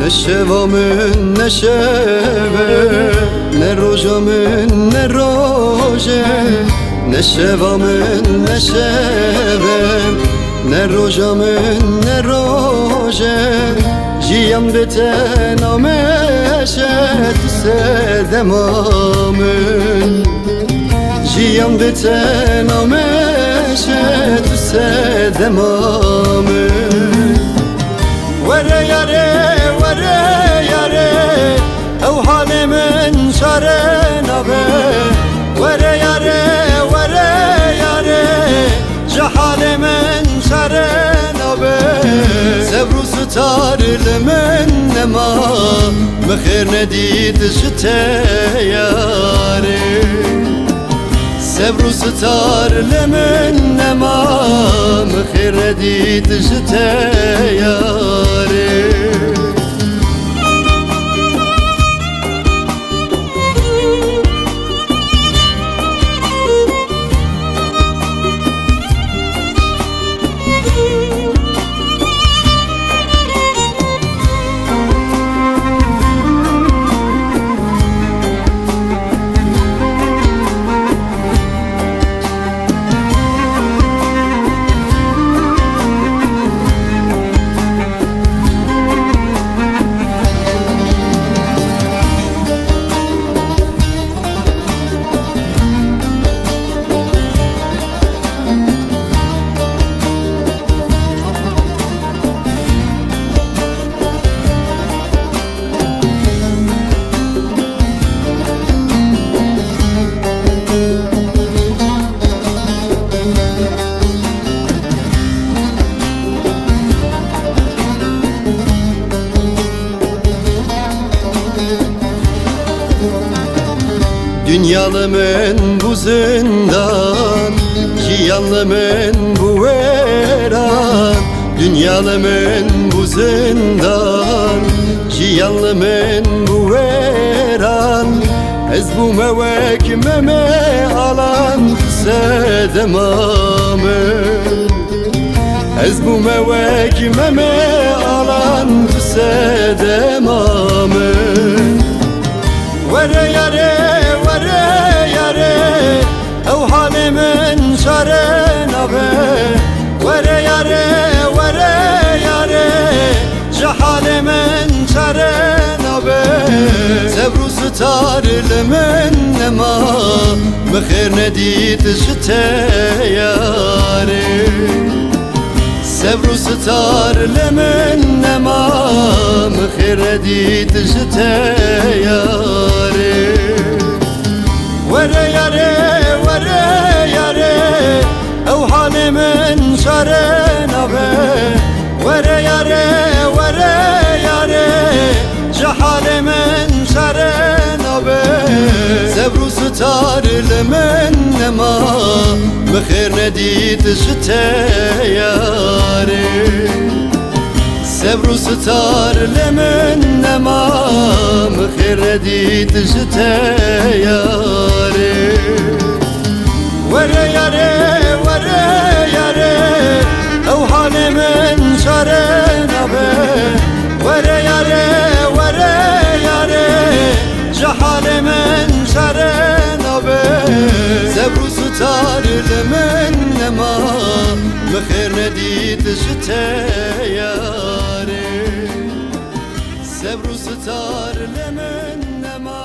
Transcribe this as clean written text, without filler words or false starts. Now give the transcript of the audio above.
Ne şevamın ne şeve, ne rojamın ne roje. Ne şevamın ne şeve, ne rojamın ne roje. Jiyam bete nameşet sedemamın. Jiyam bete nameşet sedemamın. Vere yare vere yare ev halimin şare nabe. Vere yare vere yare cehalimin şare nabe. Sevru sıtar limin nema mıkhir nedid jite yare. Sevru sıtar limin nema mıkhir nedid jite yare. Dünyalımın bu zindan, cihanlımın bu veran. Dünyalımın bu zindan, cihanlımın bu veran. Ez bu mevek meme alan sedemamın. Ez bu mevek meme alan sedemamın. Vere yare vere yare ev halimin şare nabe. Vere yare vere yare cehalimin şare nabe. Sevru sıtar limin nema mıkhir nedid jite yare. Sevru sıtar limin nema mıkhir nedid jite yare. Vere yare vere yare ev halimin şare nabe. Vere yare vere yare cehalimin şare nabe. Sevru sıtar limin nema mıkhir nedid jite yare. Sevru sıtar limin nema mıkhir nedid jite yare. Vere yare vere yare ev halimin şare nabe. Vere yare vere yare cehalimin şare nabe. Sevru sıtar limin nema mıkhir nedid jite yare. Sevru sıtar limin nema